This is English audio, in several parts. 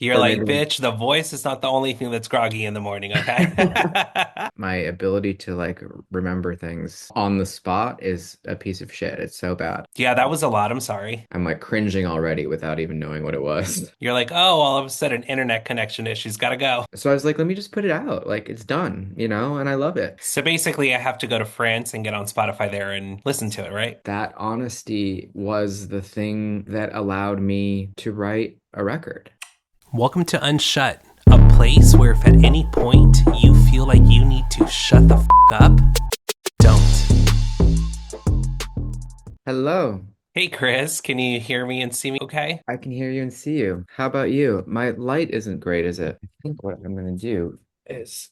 You're Or like, maybe bitch, the voice is not the only thing that's groggy in the morning, okay? my ability to like remember things on the spot is a piece of shit. It's so bad. Yeah, that was a lot. I'm sorry. I'm like cringing already without even knowing what it was. You're like, oh, all of a sudden, internet connection issues, gotta go. So I was like, let me just put it out. Like it's done, and I love it. So basically, I have to go to France and get on Spotify there and listen to it, right? That honesty was the thing that allowed me to write a record. Welcome to Unshut, a place where if at any point you feel like you need to shut the up, don't. Hello. Hey, Chris, can you hear me and see me okay? I can hear you and see you. How about you? My light isn't great, is it? I think what I'm gonna do is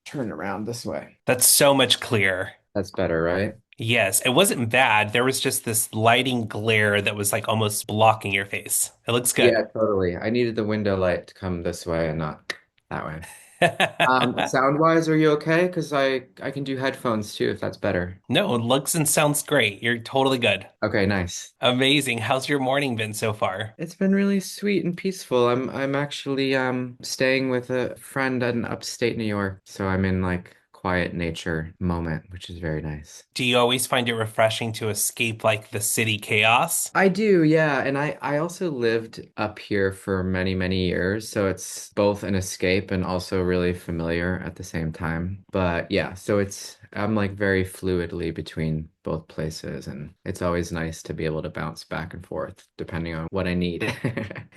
turn around this way. That's so much clearer. That's better, right? Yes, it wasn't bad. There was just this lighting glare that was like almost blocking your face. It looks good. Yeah, totally. I needed the window light to come this way and not that way. Sound wise, are you okay? Because I can do headphones too, if that's better. No, it looks and sounds great. You're totally good. Okay, nice. Amazing. How's your morning been so far? It's been really sweet and peaceful. I'm actually staying with a friend in upstate New York, so I'm in like quiet nature moment, which is very nice. Do you always find it refreshing to escape like the city chaos? I do, yeah, and I also lived up here for many, many years, so it's both an escape and also really familiar at the same time. But yeah, so I'm like very fluidly between both places, and it's always nice to be able to bounce back and forth depending on what I need.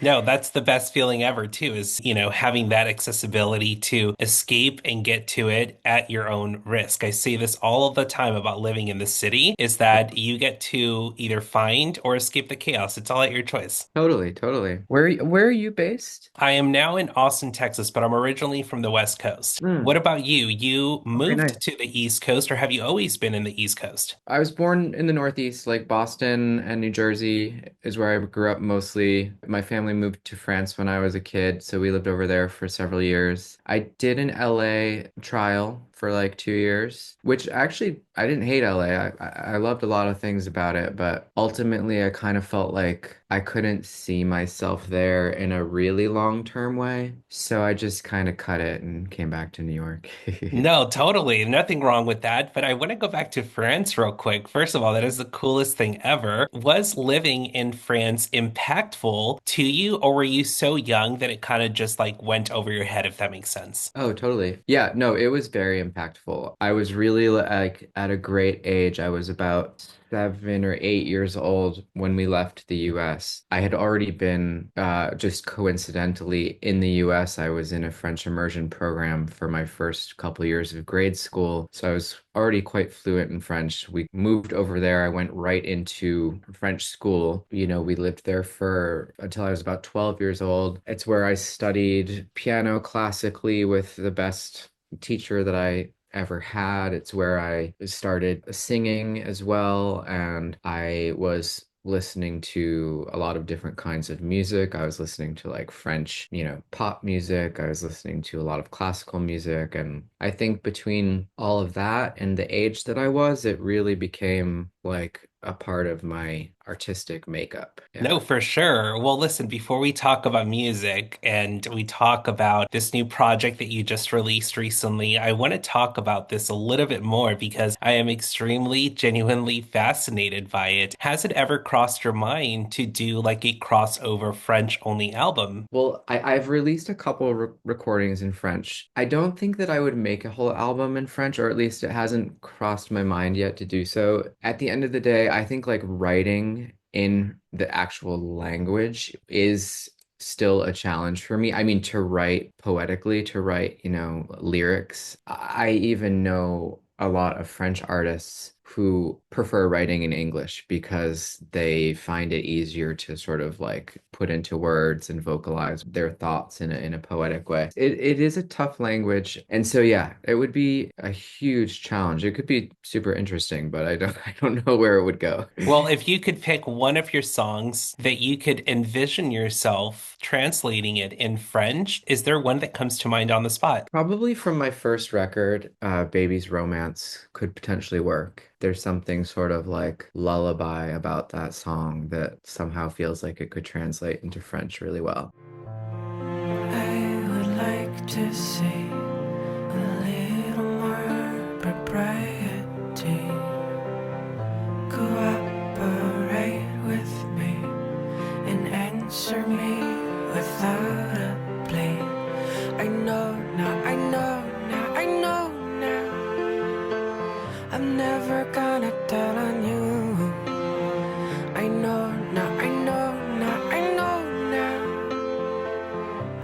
No, that's the best feeling ever too, is, having that accessibility to escape and get to it at your own risk. I say this all of the time about living in the city, is that you get to either find or escape the chaos. It's all at your choice. Totally, totally. Where are you based? I am now in Austin, Texas, but I'm originally from the West Coast. What Hmm. about you? You Okay, nice. moved to the East Coast, or have you always been in the East Coast? I was born in the Northeast, like Boston and New Jersey is where I grew up mostly. My family moved to France when I was a kid, so we lived over there for several years. I did an LA trial for like 2 years, which actually I didn't hate LA. I loved a lot of things about it, but ultimately I kind of felt like I couldn't see myself there in a really long-term way. So I just kind of cut it and came back to New York. No, totally. Nothing wrong with that. But I want to go back to France real quick. First of all, that is the coolest thing ever. Was living in France impactful to you, or were you so young that it kind of just like went over your head, if that makes sense? Oh, totally. Yeah, no, it was very impactful. I was really like at a great age. I was about 7 or 8 years old when we left the US. I had already been just coincidentally in the US. I was in a French immersion program for my first couple years of grade school. So I was already quite fluent in French. We moved over there. I went right into French school. We lived there for until I was about 12 years old. It's where I studied piano classically with the best teacher that I ever had. It's where I started singing as well, and I was listening to a lot of different kinds of music. I was listening to like French, pop music. I was listening to a lot of classical music, and I think between all of that and the age that I was, it really became like a part of my artistic makeup. No, Yeah. for sure. Well, listen, before we talk about music and we talk about this new project that you just released recently, I want to talk about this a little bit more because I am extremely, genuinely fascinated by it. Has it ever crossed your mind to do like a crossover French only album? Well, I've released a couple recordings in French. I don't think that I would make a whole album in French, or at least it hasn't crossed my mind yet to do so. At the end of the day, I think like writing in the actual language is still a challenge for me. I mean, to write poetically, to write, lyrics. I even know a lot of French artists who prefer writing in English because they find it easier to sort of like put into words and vocalize their thoughts in a poetic way. It is a tough language, and so yeah, it would be a huge challenge. It could be super interesting, but I don't know where it would go. Well, if you could pick one of your songs that you could envision yourself translating it in French, is there one that comes to mind on the spot? Probably from my first record, Baby's Romance could potentially work. There's something sort of like lullaby about that song that somehow feels like it could translate into French really well.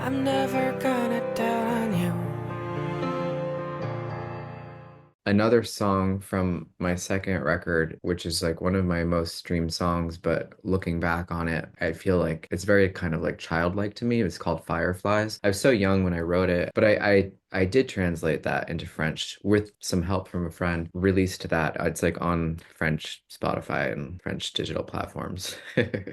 I'm never gonna doubt on you. Another song from my second record, which is like one of my most streamed songs, but looking back on it, I feel like it's very kind of like childlike to me. It's called Fireflies. I was so young when I wrote it, but I did translate that into French with some help from a friend, released that. It's like on French Spotify and French digital platforms.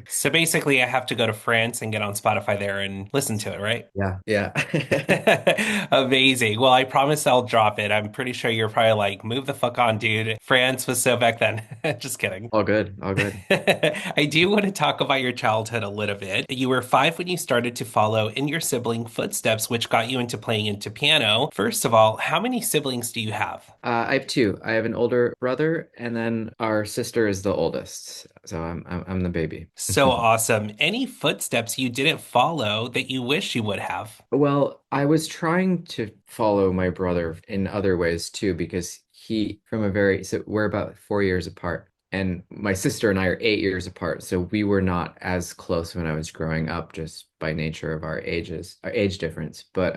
So basically, I have to go to France and get on Spotify there and listen to it, right? Yeah, yeah. Amazing. Well, I promise I'll drop it. I'm pretty sure you're probably like, move the fuck on, dude. France was so back then. Just kidding. All good, all good. I do want to talk about your childhood a little bit. You were 5 when you started to follow in your sibling footsteps, which got you into playing into piano. First of all, how many siblings do you have? I have two. I have an older brother, and then our sister is the oldest. So I'm the baby. So awesome. Any footsteps you didn't follow that you wish you would have? Well, I was trying to follow my brother in other ways too, because so we're about 4 years apart, and my sister and I are 8 years apart. So we were not as close when I was growing up, just by nature of our age difference. But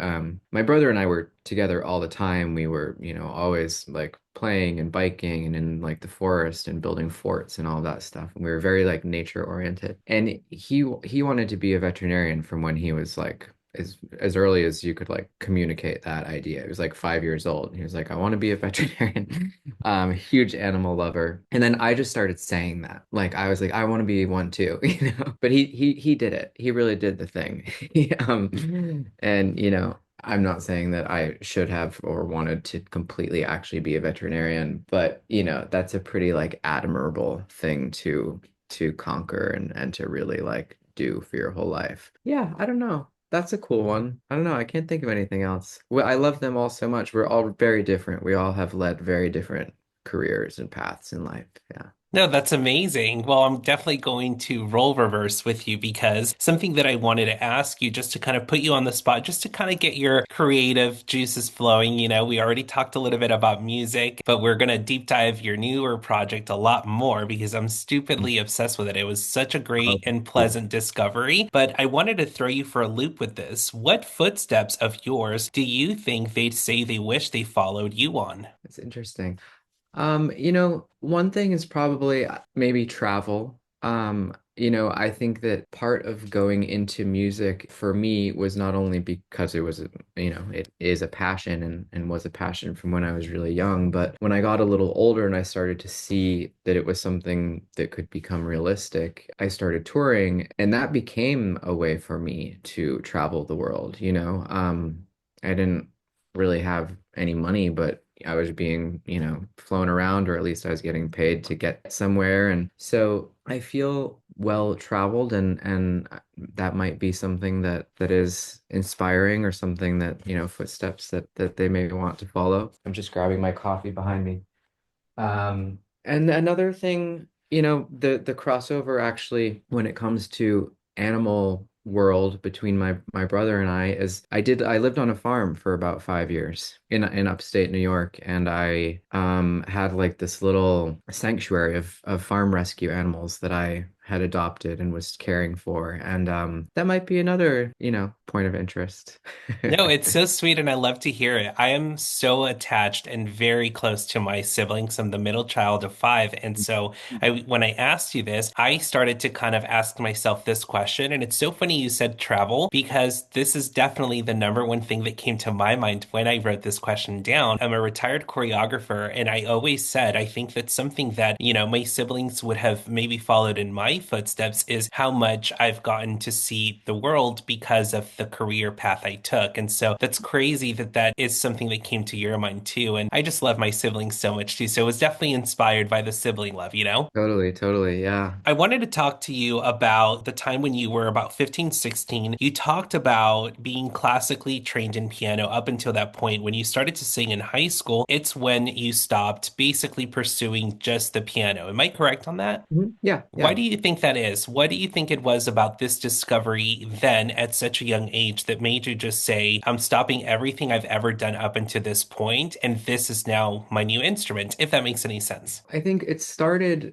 my brother and I were together all the time. We were, always like playing and biking and in like the forest and building forts and all that stuff. And we were very like nature oriented. And he wanted to be a veterinarian from when he was like as early as you could like communicate that idea. He was like 5 years old. He was like, I want to be a veterinarian. Huge animal lover. And then I just started saying that. Like I was like, I want to be one too, But he did it. He really did the thing. And I'm not saying that I should have or wanted to completely actually be a veterinarian, but that's a pretty like admirable thing to conquer and to really like do for your whole life. Yeah, I don't know. That's a cool one. I don't know. I can't think of anything else. Well, I love them all so much. We're all very different. We all have led very different careers and paths in life. Yeah. No, that's amazing. Well, I'm definitely going to role reverse with you because something that I wanted to ask you just to kind of put you on the spot, just to kind of get your creative juices flowing. We already talked a little bit about music, but we're going to deep dive your newer project a lot more because I'm stupidly obsessed with it. It was such a great Oh, and yeah. pleasant discovery. But I wanted to throw you for a loop with this. What footsteps of yours do you think they'd say they wish they followed you on? That's interesting. One thing is probably maybe travel. I think that part of going into music for me was not only because it is a passion and was a passion from when I was really young, but when I got a little older and I started to see that it was something that could become realistic, I started touring, and that became a way for me to travel the world. I didn't really have any money, but I was being, flown around, or at least I was getting paid to get somewhere. And so I feel well traveled, and that might be something that is inspiring, or something that, footsteps that they may want to follow. I'm just grabbing my coffee behind me. And another thing, the crossover actually when it comes to animal world between my brother and I is I lived on a farm for about 5 years in upstate New York, and I had like this little sanctuary of farm rescue animals that I had adopted and was caring for, and that might be another, point of interest. No, it's so sweet and I love to hear it. I am so attached and very close to my siblings. I'm the middle child of 5. And so when I asked you this, I started to kind of ask myself this question. And it's so funny you said travel because this is definitely the number one thing that came to my mind when I wrote this question down. I'm a retired choreographer and I always said, I think that's something that, my siblings would have maybe followed in my footsteps is how much I've gotten to see the world because of the career path I took. And so that's crazy that that is something that came to your mind too. And I just love my siblings so much too. So it was definitely inspired by the sibling love? Totally, totally, yeah. I wanted to talk to you about the time when you were about 15, 16. You talked about being classically trained in piano up until that point. When you started to sing in high school, it's when you stopped basically pursuing just the piano. Am I correct on that? Yeah, Why yeah. do you think that is? What do you think it was about this discovery then at such a young age that made you just say, I'm stopping everything I've ever done up until this point, and this is now my new instrument, if that makes any sense? I think it started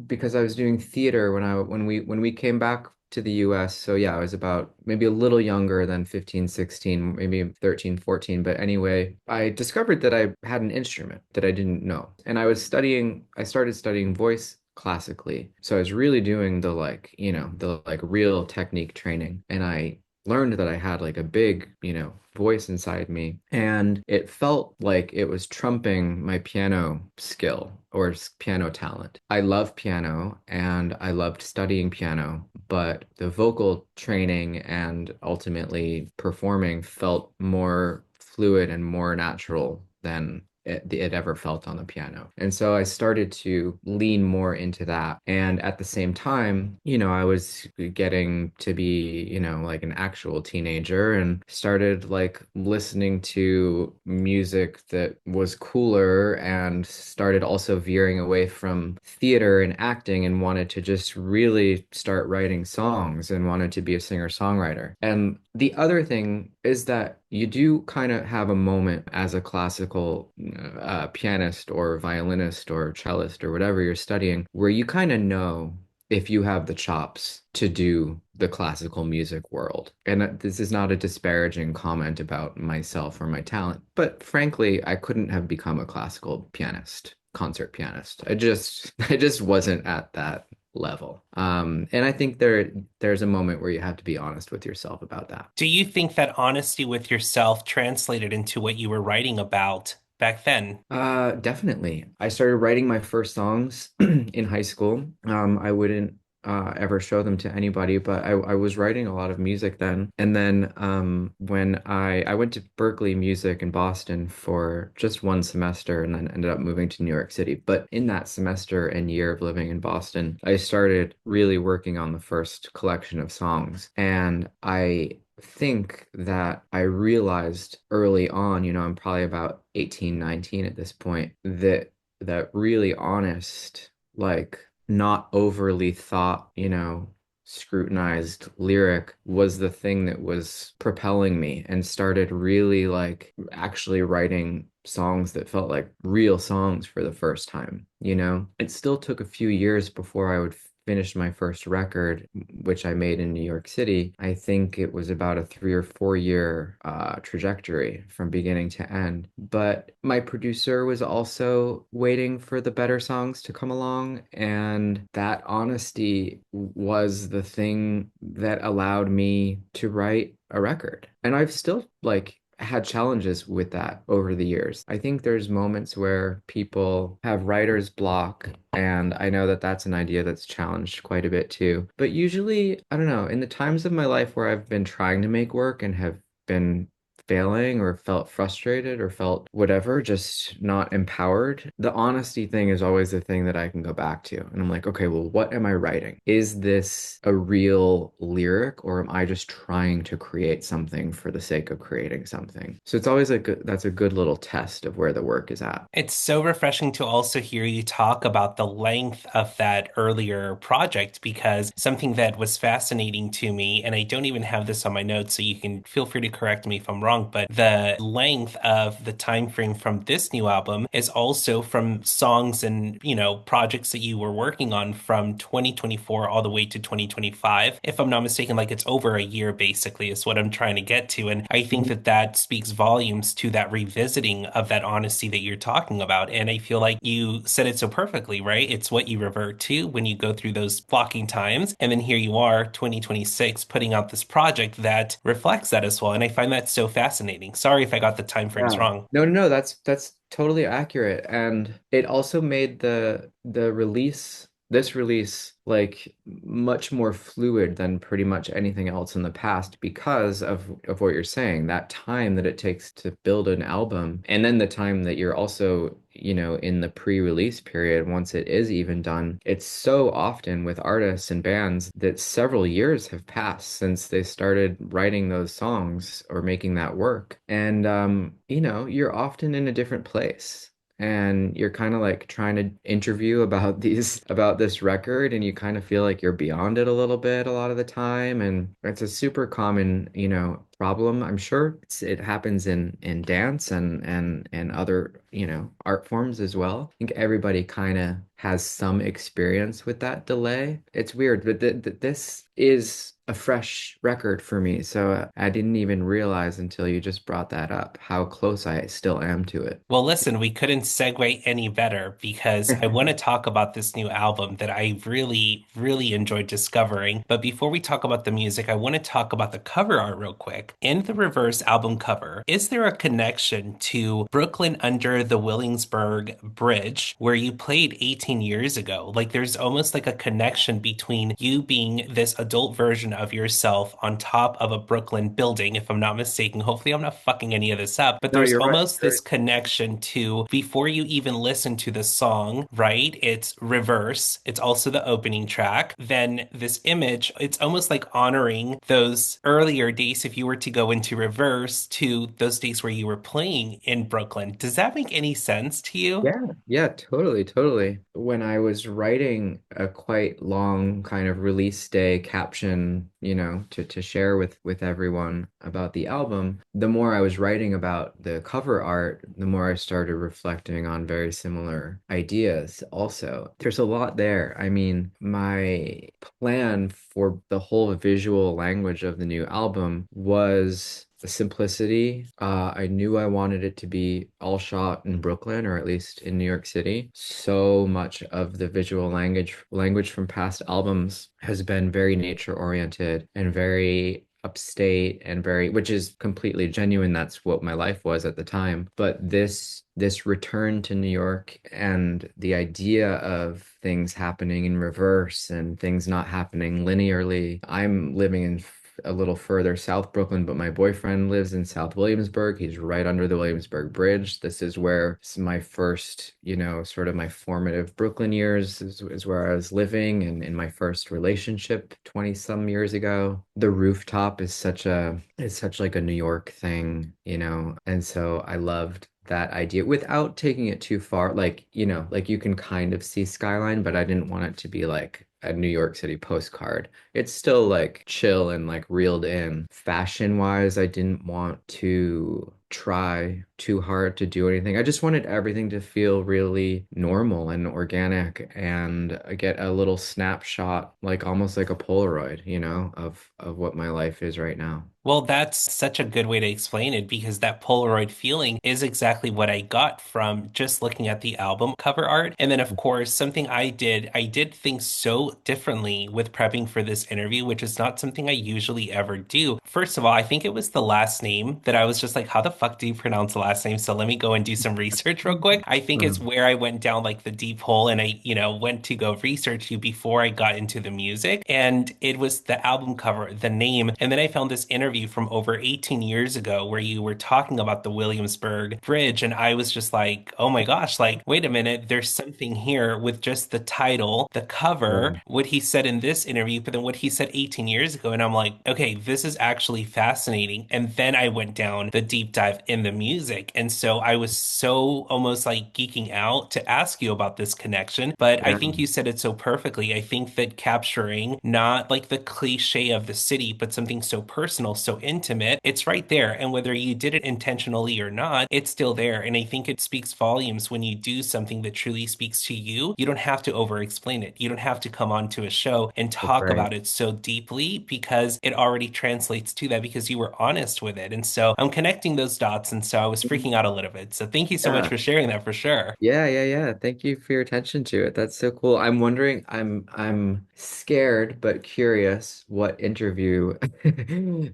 because I was doing theater when we came back to the US. So yeah, I was about maybe a little younger than 15, 16, maybe 13, 14. But anyway, I discovered that I had an instrument that I didn't know. And I started studying voice classically. So I was really doing the like, the like real technique training. And I learned that I had like a big, voice inside me. And it felt like it was trumping my piano skill or piano talent. I love piano and I loved studying piano, but the vocal training and ultimately performing felt more fluid and more natural than it ever felt on the piano. And so I started to lean more into that. And at the same time, I was getting to be, like an actual teenager and started like listening to music that was cooler and started also veering away from theater and acting and wanted to just really start writing songs and wanted to be a singer-songwriter. And the other thing is that you do kind of have a moment as a classical pianist or violinist or cellist or whatever you're studying where you kind of know if you have the chops to do the classical music world. And this is not a disparaging comment about myself or my talent, but frankly, I couldn't have become a classical pianist, concert pianist. I just wasn't at that level. And I think there's a moment where you have to be honest with yourself about that. Do you think that honesty with yourself translated into what you were writing about back then? Definitely. I started writing my first songs in high school. I wouldn't ever show them to anybody, but I was writing a lot of music then. And then when I went to Berkeley Music in Boston for just one semester and then ended up moving to New York City. But in that semester and year of living in Boston, I started really working on the first collection of songs. And I think that I realized early on, I'm probably about 18, 19 at this point, that really honest, like not overly thought, scrutinized lyric was the thing that was propelling me and started really like actually writing songs that felt like real songs for the first time, It still took a few years before I would finish my first record, which I made in New York City. I think it was about a 3 or 4 year trajectory from beginning to end. But my producer was also waiting for the better songs to come along, and that honesty was the thing that allowed me to write a record. And I've still like had challenges with that over the years. I think there's moments where people have writer's block, and I know that that's an idea that's challenged quite a bit too. But usually, I don't know, in the times of my life where I've been trying to make work and have been failing or felt frustrated or felt whatever, just not empowered, the honesty thing is always the thing that I can go back to. And I'm like, okay, well, what am I writing? Is this a real lyric or am I just trying to create something for the sake of creating something? So it's always that's a good little test of where the work is at. It's so refreshing to also hear you talk about the length of that earlier project because something that was fascinating to me, and I don't even have this on my notes, so you can feel free to correct me if I'm wrong, but the length of the time frame from this new album is also from songs and, projects that you were working on from 2024 all the way to 2025. If I'm not mistaken, like it's over a year basically is what I'm trying to get to. And I think that that speaks volumes to that revisiting of that honesty that you're talking about. And I feel like you said it so perfectly, right? It's what you revert to when you go through those blocking times. And then here you are, 2026, putting out this project that reflects that as well. And I find that so fascinating. Sorry if I got the time frames Yeah. wrong. No, no, no, that's totally accurate. And it also made the release, this release, like much more fluid than pretty much anything else in the past because of what you're saying, that time that it takes to build an album, and then the time that you're also, in the pre-release period once it is even done. It's so often with artists and bands that several years have passed since they started writing those songs or making that work. And you're often in a different place. And you're kind of like trying to interview about about this record, and you kind of feel like you're beyond it a little bit a lot of the time. And it's a super common, problem. I'm sure it happens in dance and other, art forms as well. I think everybody kind of has some experience with that delay. It's weird, but this is a fresh record for me. So I didn't even realize until you just brought that up how close I still am to it. Well, listen, we couldn't segue any better because I want to talk about this new album that I really, really enjoyed discovering. But before we talk about the music, I want to talk about the cover art real quick. In the Reverse album cover, is there a connection to Brooklyn under the Williamsburg Bridge where you played 18 years ago? Like there's almost like a connection between you being this adult version of yourself on top of a Brooklyn building, if I'm not mistaken. Hopefully, I'm not fucking any of this up, but No, there's you're right. almost this connection to before you even listen to the song, right? It's reverse. It's also the opening track. Then this image, it's almost like honoring those earlier days if you were to go into reverse to those days where you were playing in Brooklyn. Does that make any sense to you? Yeah, yeah, totally, totally. When I was writing a quite long kind of release day caption, to share with everyone about the album, the more I was writing about the cover art, the more I started reflecting on very similar ideas also. There's a lot there. I mean, my plan for the whole visual language of the new album was the simplicity. I knew I wanted it to be all shot in Brooklyn or at least in New York City. So much of the visual language from past albums has been very nature oriented and very upstate and very, which is completely genuine. That's what my life was at the time. But this return to New York and the idea of things happening in reverse and things not happening linearly. I'm living in a little further South Brooklyn, but my boyfriend lives in South Williamsburg. He's right under the Williamsburg Bridge. This is where my first, sort of my formative Brooklyn years is where I was living and in my first relationship 20 some years ago. The rooftop is such like a New York thing, and so I loved that idea without taking it too far. Like, like you can kind of see skyline, but I didn't want it to be like a New York City postcard. It's still like chill and like reeled in. Fashion wise, I didn't want to try too hard to do anything. I just wanted everything to feel really normal and organic and get a little snapshot, like almost like a Polaroid, of what my life is right now. Well, that's such a good way to explain it because that Polaroid feeling is exactly what I got from just looking at the album cover art. And then, of course, something I did things so differently with prepping for this interview, which is not something I usually ever do. First of all, I think it was the last name that I was just like, how the fuck do you pronounce the last name? So let me go and do some research real quick. I think it's Mhm. where I went down like the deep hole and I, went to go research you before I got into the music. And it was the album cover, the name. And then I found this interview from over 18 years ago where you were talking about the Williamsburg Bridge. And I was just like, oh my gosh, like, wait a minute, there's something here with just the title, the cover, Yeah. what he said in this interview, but then what he said 18 years ago. And I'm like, okay, this is actually fascinating. And then I went down the deep dive in the music. And so I was so almost like geeking out to ask you about this connection. But I Yeah. think you said it so perfectly. I think that capturing not like the cliche of the city, but something so personal, so intimate, it's right there. And whether you did it intentionally or not, it's still there. And I think it speaks volumes when you do something that truly speaks to you. You don't have to over explain it. You don't have to come onto a show and That's talk right. about it so deeply because it already translates to that because you were honest with it. And so I'm connecting those dots. And so I was freaking out a little bit. So thank you so much Yeah. for sharing that for sure. Yeah, yeah, yeah. Thank you for your attention to it. That's so cool. I'm wondering, I'm scared but curious what interview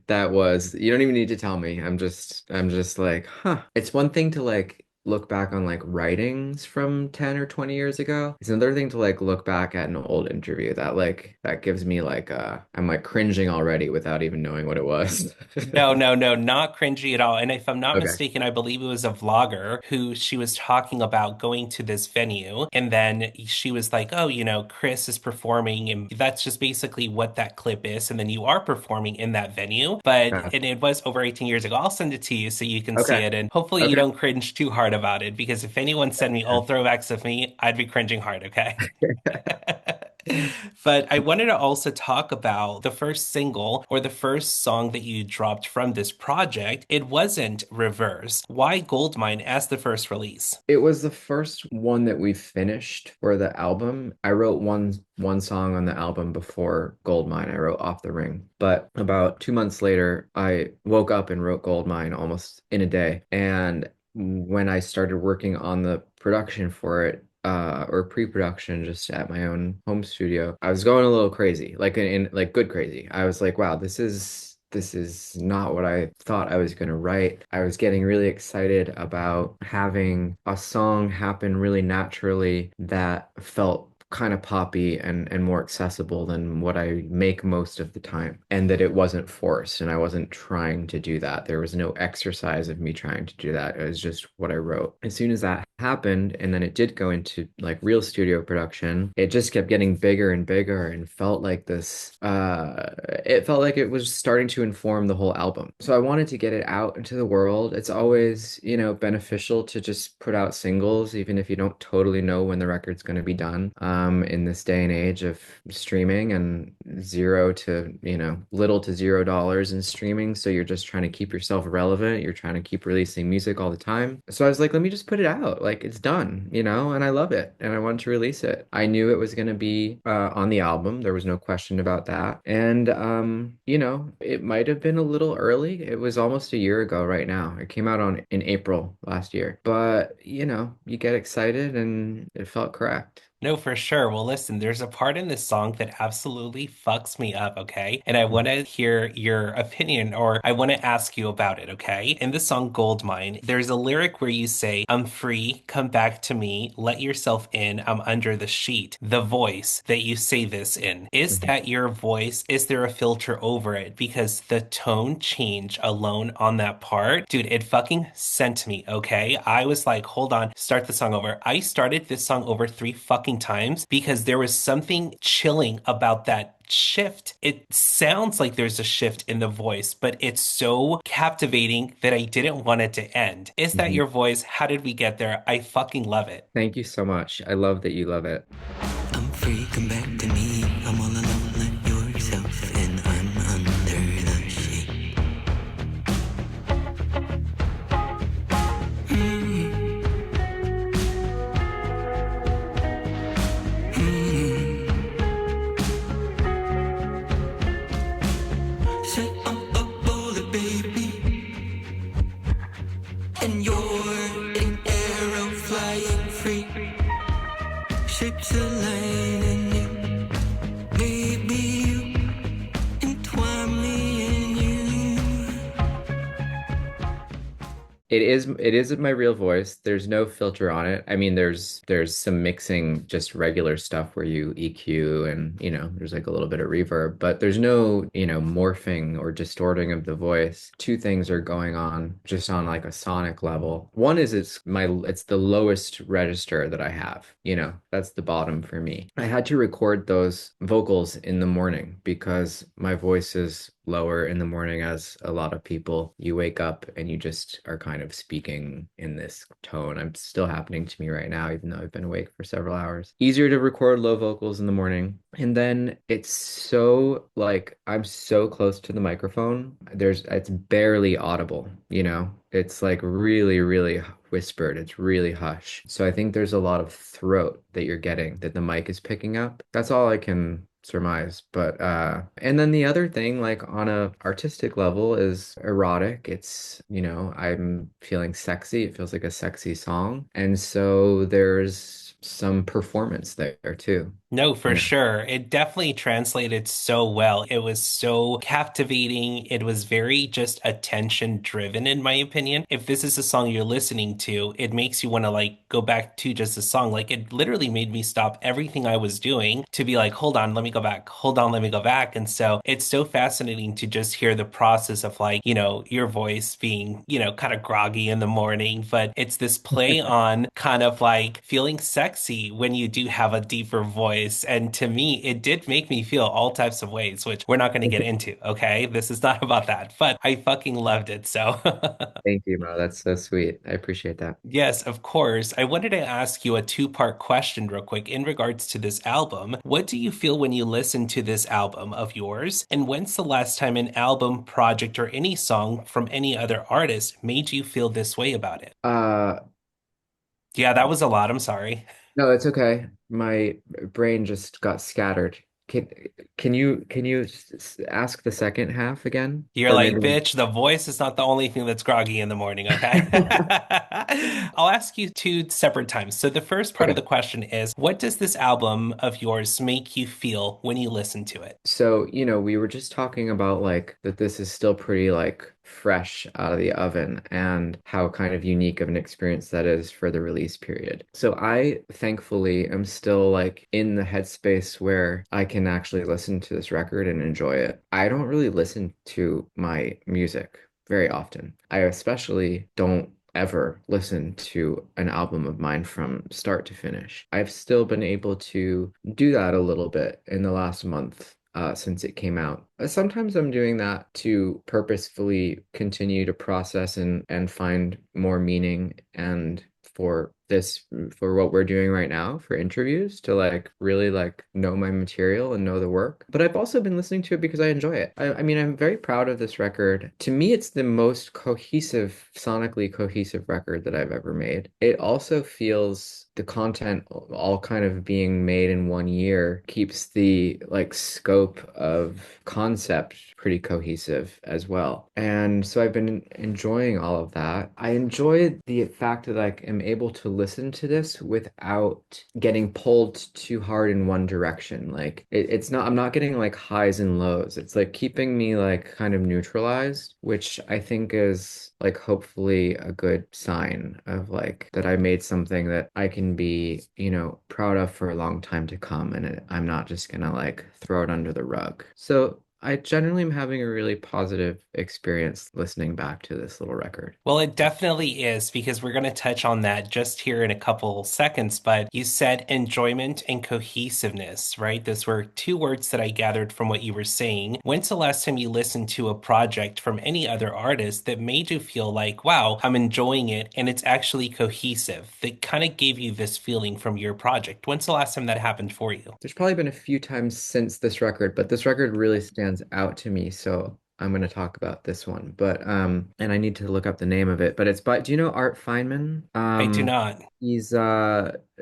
that was. You don't even need to tell me. I'm just like, huh. It's one thing to like look back on like writings from 10 or 20 years ago. It's another thing to like look back at an old interview that gives me like I'm like cringing already without even knowing what it was. No, no, no, not cringy at all. And if I'm not Okay. mistaken, I believe it was a vlogger who she was talking about going to this venue. And then she was like, oh, Chris is performing. And that's just basically what that clip is. And then you are performing in that venue. Yeah. And it was over 18 years ago. I'll send it to you so you can see Okay. it. And hopefully you Okay. don't cringe too hard about it because if anyone sent me old throwbacks of me, I'd be cringing hard, okay? But I wanted to also talk about the first single or the first song that you dropped from this project. It wasn't Reverse. Why Goldmine as the first release? It was the first one that we finished for the album. I wrote one song on the album before Goldmine. I wrote Off the Ring. But about 2 months later, I woke up and wrote Goldmine almost in a day. And when I started working on the production for it, or pre-production just at my own home studio, I was going a little crazy, like like good crazy. I was like, wow, this is not what I thought I was going to write. I was getting really excited about having a song happen really naturally that felt kind of poppy and more accessible than what I make most of the time. And that it wasn't forced and I wasn't trying to do that. There was no exercise of me trying to do that. It was just what I wrote. As soon as that happened, and then it did go into like real studio production, it just kept getting bigger and bigger and felt like this it felt like it was starting to inform the whole album. So I wanted to get it out into the world. It's always, beneficial to just put out singles, even if you don't totally know when the record's going to be done. In this day and age of streaming and zero to, little to $0 in streaming. So you're just trying to keep yourself relevant. You're trying to keep releasing music all the time. So I was like, let me just put it out. Like it's done, and I love it and I wanted to release it. I knew it was going to be on the album. There was no question about that. And, it might have been a little early. It was almost a year ago right now. It came out in April last year. But, you get excited and it felt correct. No, for sure. Well, listen, there's a part in this song that absolutely fucks me up, okay? And I want to hear your opinion or I want to ask you about it, okay? In the song Goldmine, there's a lyric where you say, I'm free, come back to me, let yourself in, I'm under the sheet. The voice that you say this in, is Mhm. that your voice? Is there a filter over it? Because the tone change alone on that part, dude, it fucking sent me, okay? I was like, hold on, start the song over. I started this song over three fucking times because there was something chilling about that shift. It sounds like there's a shift in the voice, but it's so captivating that I didn't want it to end. Is that Mhm. your voice? How did we get there? I fucking love it. Thank you so much. I love that you love it. I'm free, come back to me. I'm all alone, let yourself in. I'm under the sheet. Mm, mm. Say I'm a bullet, baby, and you're an arrow flying free. Ships align and you, baby, you entwine me in you. It is my real voice. There's no filter on it. I mean, there's some mixing, just regular stuff where you EQ and, there's like a little bit of reverb, but there's no, morphing or distorting of the voice. Two things are going on just on like a sonic level. One is it's the lowest register that I have. That's the bottom for me. I had to record those vocals in the morning because my voice is lower in the morning as a lot of people. You wake up and you just are kind of speaking in this tone. I'm still happening to me right now, even though I've been awake for several hours. Easier to record low vocals in the morning. And then it's so like I'm so close to the microphone. It's barely audible, It's like really, really whispered. It's really hush. So I think there's a lot of throat that you're getting that the mic is picking up. That's all I can surmise. But and then the other thing, like on a artistic level, is erotic. It's, I'm feeling sexy. It feels like a sexy song. And so there's some performance there too. No, for You know. sure. It definitely translated so well. It was so captivating. It was very just attention driven, in my opinion. If this is a song you're listening to, it makes you want to like go back to just the song. Like it literally made me stop everything I was doing to be like, hold on, let me go back. Hold on, let me go back. And so it's so fascinating to just hear the process of like, your voice being, kind of groggy in the morning, but it's this play on kind of like feeling sexy sexy when you do have a deeper voice. And to me, it did make me feel all types of ways, which we're not going to get into, okay? This is not about that, but I fucking loved it. So, Thank you, Mo. That's so sweet. I appreciate that. yes, of course. I wanted to ask you a two-part question real quick in regards to this album. What do you feel when you listen to this album of yours? And when's the last time an album, project, or any song from any other artist made you feel this way about it? Uh, Yeah, that was a lot. I'm sorry. no, it's okay. My brain just got scattered. Can can you ask the second half again? You're Or maybe. like, bitch, the voice is not the only thing that's groggy in the morning, okay? I'll ask you two separate times. So the first part of Okay. the question is, what does this album of yours make you feel when you listen to it? So, we were just talking about like that this is still pretty like fresh out of the oven and how kind of unique of an experience that is for the release period. So I thankfully am still like in the headspace where I can actually listen to this record and enjoy it. I don't really listen to my music very often. I especially don't ever listen to an album of mine from start to finish. I've still been able to do that a little bit in the last month. Since it came out. Sometimes I'm doing that to purposefully continue to process and find more meaning and for this for what we're doing right now for interviews to like really like know my material and know the work. But I've also been listening to it because I enjoy it. I mean, I'm very proud of this record. To me, it's the most cohesive, sonically cohesive record that I've ever made. It also feels the content all kind of being made in 1 year keeps the like scope of concept pretty cohesive as well. And so I've been enjoying all of that. I enjoy the fact that I am able to listen to this without getting pulled too hard in one direction. Like it's not, I'm not getting like highs and lows. It's like keeping me like kind of neutralized, which I think is like hopefully a good sign of like that I made something that I can be, proud of for a long time to come. And I'm not just gonna like throw it under the rug. So I generally am having a really positive experience listening back to this little record. Well, it definitely is because we're going to touch on that just here in a couple seconds. But you said enjoyment and cohesiveness, right? Those were two words that I gathered from what you were saying. When's the last time you listened to a project from any other artist that made you feel like, wow, I'm enjoying it and it's actually cohesive, that kind of gave you this feeling from your project? When's the last time that happened for you? There's probably been a few times since this record, but this record really stands out to me. So I'm going to talk about this one. But and I need to look up the name of it, but it's by, do you know Art Feynman? I do not. He's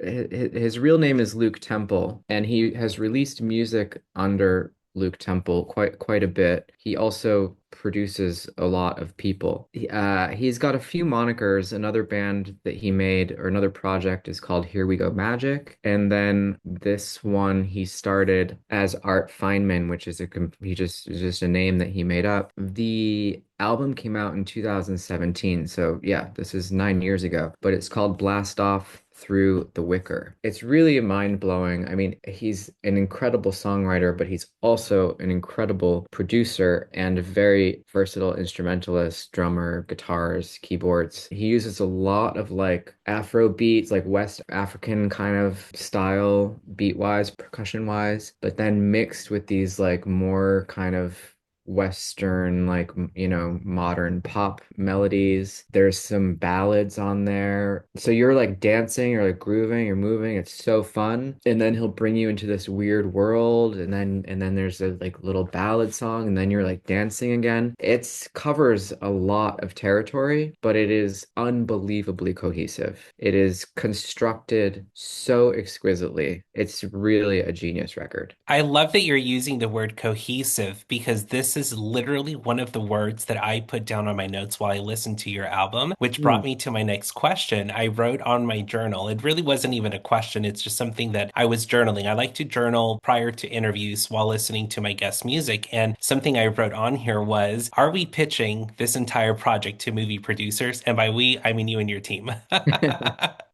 his real name is Luke Temple, and he has released music under Luke Temple quite a bit. He also produces a lot of people. He's got a few monikers. Another band that he made or another project is called Here We Go Magic, and then this one he started as Art Feynman, which is is just a name that he made up. The album came out in 2017, so yeah, this is 9 years ago, but it's called Blast Off Through the Wicker. It's really mind-blowing. I mean, he's an incredible songwriter, but he's also an incredible producer and a very versatile instrumentalist, drummer, guitars, keyboards. He uses a lot of like Afro beats, like West African kind of style, beat-wise, percussion-wise, but then mixed with these like more kind of Western, like, modern pop melodies. There's some ballads on there. So you're like dancing or like grooving or moving. It's so fun. And then he'll bring you into this weird world. And then there's a like little ballad song. And then you're like dancing again. It covers a lot of territory, but it is unbelievably cohesive. It is constructed so exquisitely. It's really a genius record. I love that you're using the word cohesive because this is literally one of the words that I put down on my notes while I listened to your album, which brought me to my next question. I wrote on my journal. It really wasn't even a question, it's just something that I was journaling. I like to journal prior to interviews while listening to my guest music. And something I wrote on here was, are we pitching this entire project to movie producers? And by we, I mean you and your team.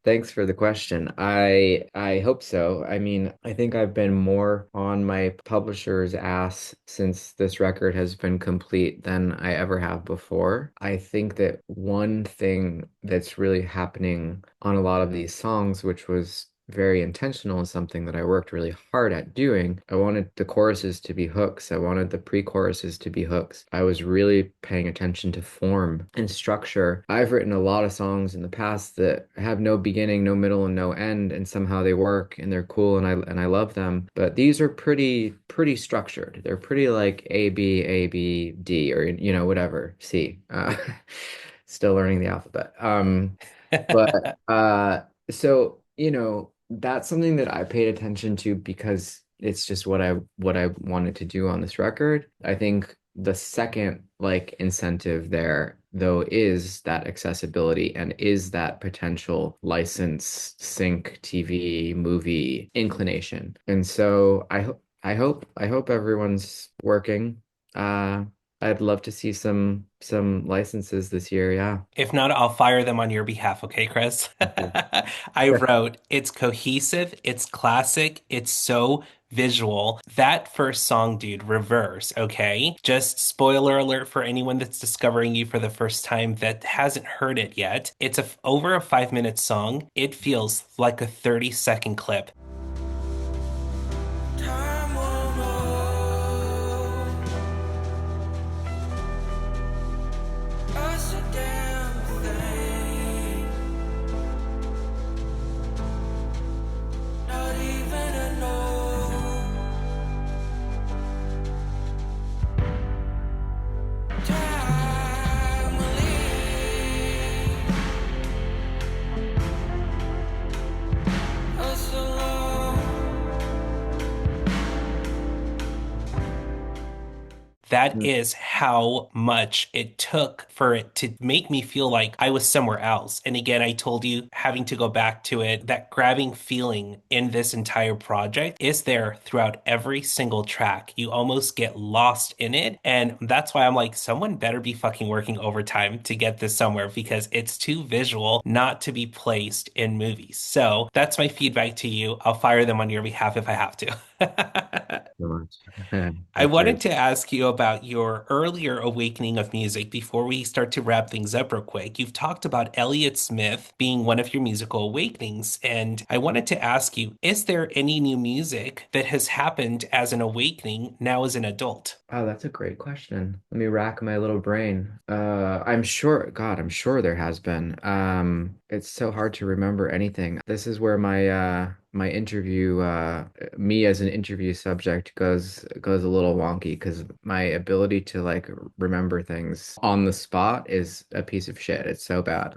Thanks for the question. I hope so. I mean, I think I've been more on my publisher's ass since this record has been complete than I ever have before. I think that one thing that's really happening on a lot of these songs, which was very intentional and something that I worked really hard at doing. I wanted the choruses to be hooks. I wanted the pre-choruses to be hooks. I was really paying attention to form and structure. I've written a lot of songs in the past that have no beginning, no middle, and no end, and somehow they work and they're cool and I love them. But these are pretty structured. They're pretty like A, B, D, or whatever, C. Still learning the alphabet. But so that's something that I paid attention to because it's just what I wanted to do on this record. I think the second like incentive there though is that accessibility and is that potential license sync TV movie inclination. And so I hope everyone's working. Uh I'd love to see some licenses this year, yeah. If not, I'll fire them on your behalf, okay, Chris? I wrote, it's cohesive, it's classic, it's so visual. That first song, dude, Reverse, okay? Just spoiler alert for anyone that's discovering you for the first time that hasn't heard it yet. It's over a 5 minute song. It feels like a 30-second clip. Time won't hold us a damn thing. Not even a no. Time will leave us alone. That is how much it took for it to make me feel like I was somewhere else. And again, I told you, having to go back to it, that grabbing feeling in this entire project is there throughout every single track. You almost get lost in it. And that's why I'm like, someone better be fucking working overtime to get this somewhere because it's too visual not to be placed in movies. So that's my feedback to you. I'll fire them on your behalf if I have to. So much. I That's wanted great. to ask you about your earlier awakening of music before we start to wrap things up real quick. You've talked about Elliott Smith being one of your musical awakenings, and I wanted to ask you, is there any new music that has happened as an awakening now as an adult? Oh, that's a great question. Let me rack my little brain. I'm sure there has been. It's so hard to remember anything. This is where my interview me as an interview subject goes a little wonky because my ability to like remember things on the spot is a piece of shit. It's so bad.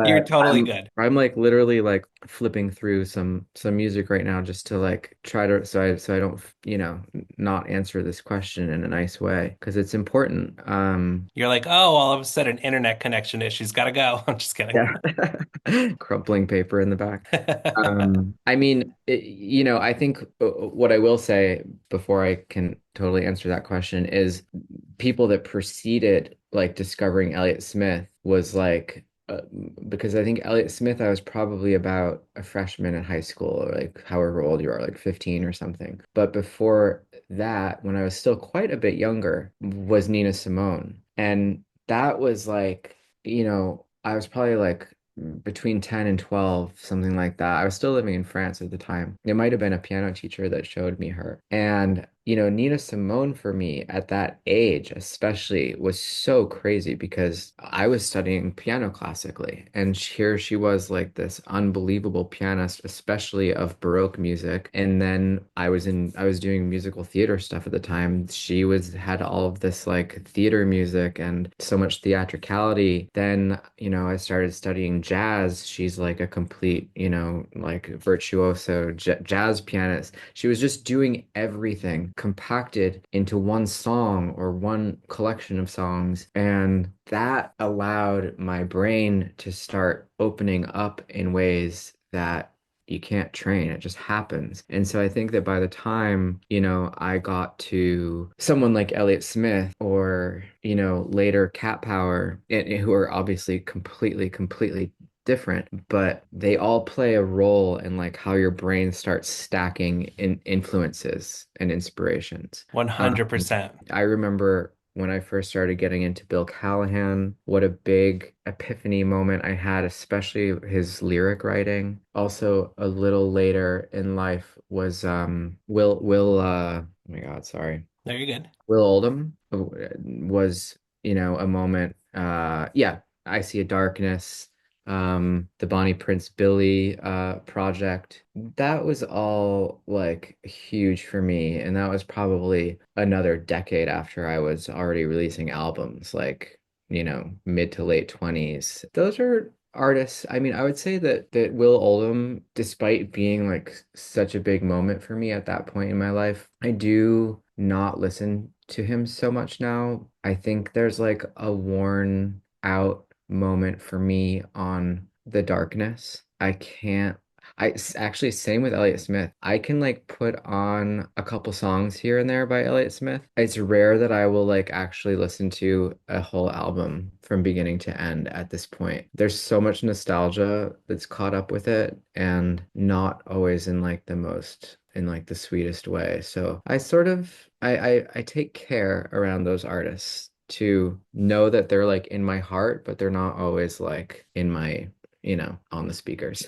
You're But totally I'm good. I'm like literally like flipping through some music right now just to like try to so I don't not answer this question in a nice way because it's important. You're like, oh, all of a sudden, internet connection issues. Gotta go. I'm just kidding. Yeah. Crumpling paper in the back. I mean, I think what I will say before I can totally answer that question is people that preceded like discovering Elliott Smith was like because I think Elliott Smith, I was probably about a freshman in high school, or like however old you are, like 15 or something. But before that, when I was still quite a bit younger, was Nina Simone. And that was like, I was probably like between 10 and 12, something like that. I was still living in France at the time. It might have been a piano teacher that showed me her. And, Nina Simone for me at that age, especially, was so crazy because I was studying piano classically. And here she was like this unbelievable pianist, especially of Baroque music. And then I was doing musical theater stuff at the time. She had all of this like theater music and so much theatricality. Then, I started studying jazz. She's like a complete, like virtuoso jazz pianist. She was just doing everything compacted into one song or one collection of songs. And that allowed my brain to start opening up in ways that you can't train. It just happens. And so I think that by the time, I got to someone like Elliott Smith or, later Cat Power, who are obviously completely different, but they all play a role in like how your brain starts stacking in influences and inspirations. Um, 100%. I remember when I first started getting into Bill Callahan, what a big epiphany moment I had, especially his lyric writing. Also, a little later in life was oh my God, sorry. There you're good. Will Oldham was, a moment. Yeah, I See a Darkness, the Bonnie Prince Billy project. That was all like huge for me, and that was probably another decade after I was already releasing albums, like, mid to late 20s. Those are artists. I mean, I would say that Will Oldham, despite being like such a big moment for me at that point in my life, I do not listen to him so much now. I think there's like a worn out moment for me on The Darkness. Actually, same with Elliott Smith. I can like put on a couple songs here and there by Elliott Smith. It's rare that I will like actually listen to a whole album from beginning to end at this point. There's so much nostalgia that's caught up with it, and not always in like the sweetest way. So I sort of I take care around those artists to know that they're like in my heart, but they're not always like in my, on the speakers.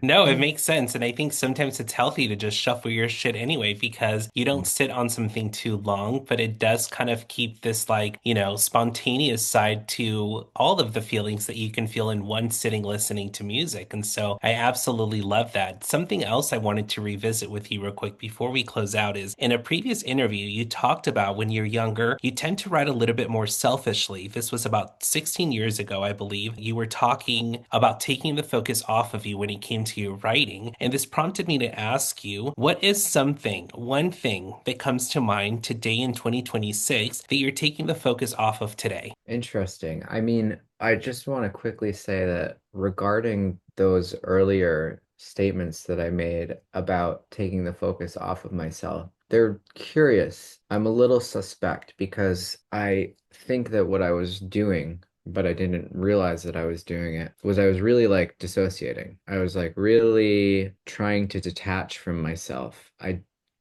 No, it makes sense. And I think sometimes it's healthy to just shuffle your shit anyway because you don't sit on something too long, but it does kind of keep this like, spontaneous side to all of the feelings that you can feel in one sitting listening to music. And so I absolutely love that. Something else I wanted to revisit with you real quick before we close out is in a previous interview, you talked about when you're younger, you tend to write a little bit more selfishly. This was about 16 years ago, I believe. You were talking about taking the focus off of you when it came to your writing. And this prompted me to ask you, what is one thing that comes to mind today in 2026 that you're taking the focus off of today? Interesting. I mean, I just want to quickly say that regarding those earlier statements that I made about taking the focus off of myself, they're curious. I'm a little suspect because I think that what I was doing, but I didn't realize that I was doing it, was I was really like dissociating. I was like really trying to detach from myself. I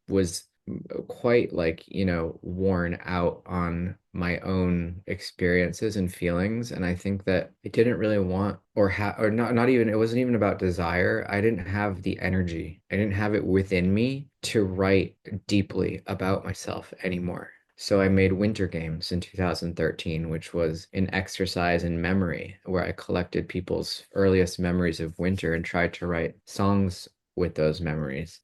was quite like, worn out on my own experiences and feelings. And I think that I didn't really want or not even, it wasn't even about desire. I didn't have the energy. I didn't have it within me to write deeply about myself anymore. So I made Winter Games in 2013, which was an exercise in memory where I collected people's earliest memories of winter and tried to write songs with those memories.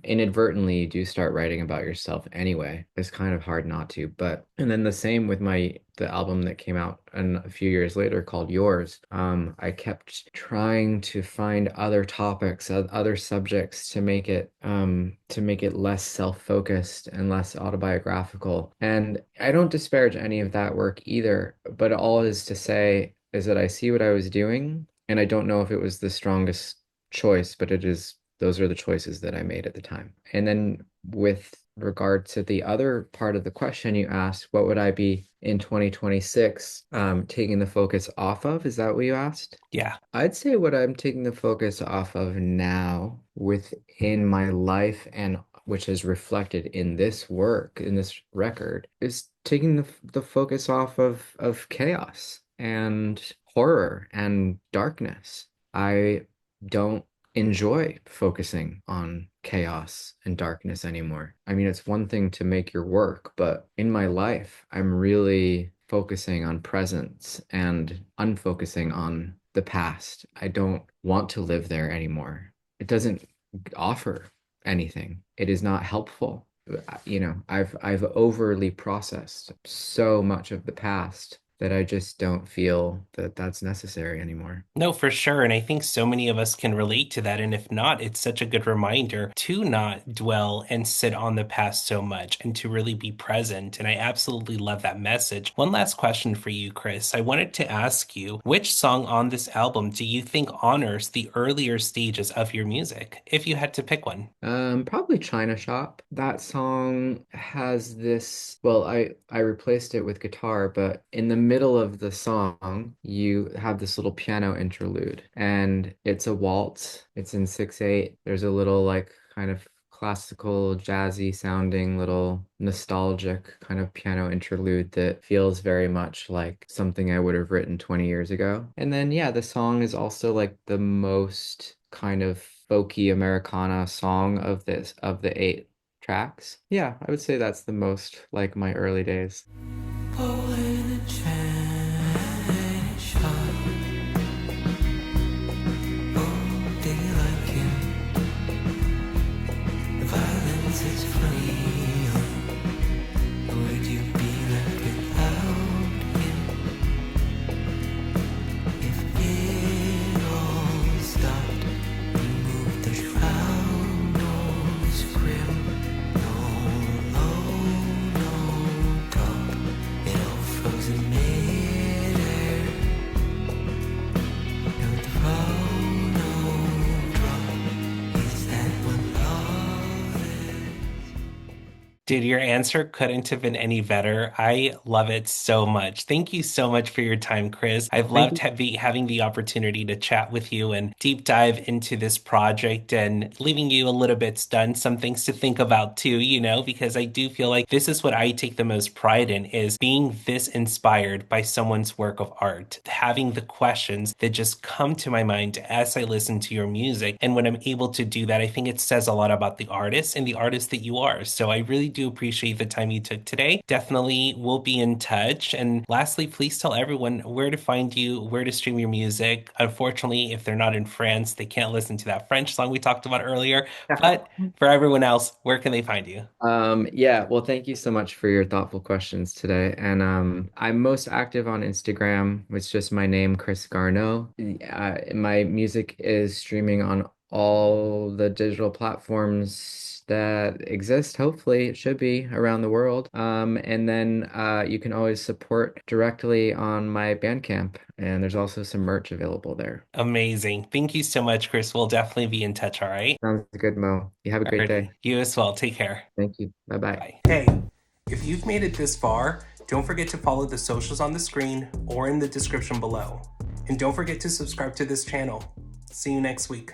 Inadvertently, you do start writing about yourself anyway. It's kind of hard not to, but and then the same with the album that came out a few years later called Yours. I kept trying to find other topics, other subjects to make it less self-focused and less autobiographical. And I don't disparage any of that work either, but all is to say is that I see what I was doing, and I don't know if it was the strongest choice, but those are the choices that I made at the time. And then with regard to the other part of the question you asked, what would I be in 2026 taking the focus off of? Is that what you asked? Yeah. I'd say what I'm taking the focus off of now within my life, and which is reflected in this work, in this record, is taking the focus off of chaos and horror and darkness. I don't enjoy focusing on chaos and darkness anymore. I mean, it's one thing to make your work, but in my life, I'm really focusing on presence and unfocusing on the past. I don't want to live there anymore. It doesn't offer anything. It is not helpful. I've overly processed so much of the past that I just don't feel that that's necessary anymore. No, for sure. And I think so many of us can relate to that. And if not, it's such a good reminder to not dwell and sit on the past so much and to really be present. And I absolutely love that message. One last question for you, Chris. I wanted to ask you, which song on this album do you think honors the earlier stages of your music, if you had to pick one? Probably China Shop. That song has this, well, I replaced it with guitar, but in the middle of the song, you have this little piano interlude, and it's a waltz. It's in 6/8. There's a little like kind of classical, jazzy sounding little nostalgic kind of piano interlude that feels very much like something I would have written 20 years ago. And then, yeah, the song is also like the most kind of folky Americana song of the 8 tracks. Yeah, I would say that's the most like my early days. It's funny, would you be left without him if it all stopped? Remove the shroud, no scrim, no low, no top, it all frozen midair. No throw, no drop, is that what love is? Dude, your answer couldn't have been any better. I love it so much. Thank you so much for your time, Chris. I've Thank loved you. having the opportunity to chat with you and deep dive into this project and leaving you a little bit stunned. Some things to think about too, because I do feel like this is what I take the most pride in is being this inspired by someone's work of art, having the questions that just come to my mind as I listen to your music. And when I'm able to do that, I think it says a lot about the artist and the artist that you are. So I really do appreciate the time you took today. Definitely we'll be in touch. And lastly, please tell everyone where to find you, where to stream your music. Unfortunately, if they're not in France, they can't listen to that French song we talked about earlier. But for everyone else, where can they find you? Yeah, well, thank you so much for your thoughtful questions today. And I'm most active on Instagram. It's just my name, Chris Garneau. My music is streaming on all the digital platforms that exist. Hopefully, it should be around the world. And then you can always support directly on my Bandcamp, and there's also some merch available there. Amazing. Thank you so much, Chris. We'll definitely be in touch, all right? Sounds good, Mo. You have a great Alrighty. day. You as well. Take care. Thank you. Bye bye. Bye. Hey, if you've made it this far, don't forget to follow the socials on the screen or in the description below. And don't forget to subscribe to this channel. See you next week.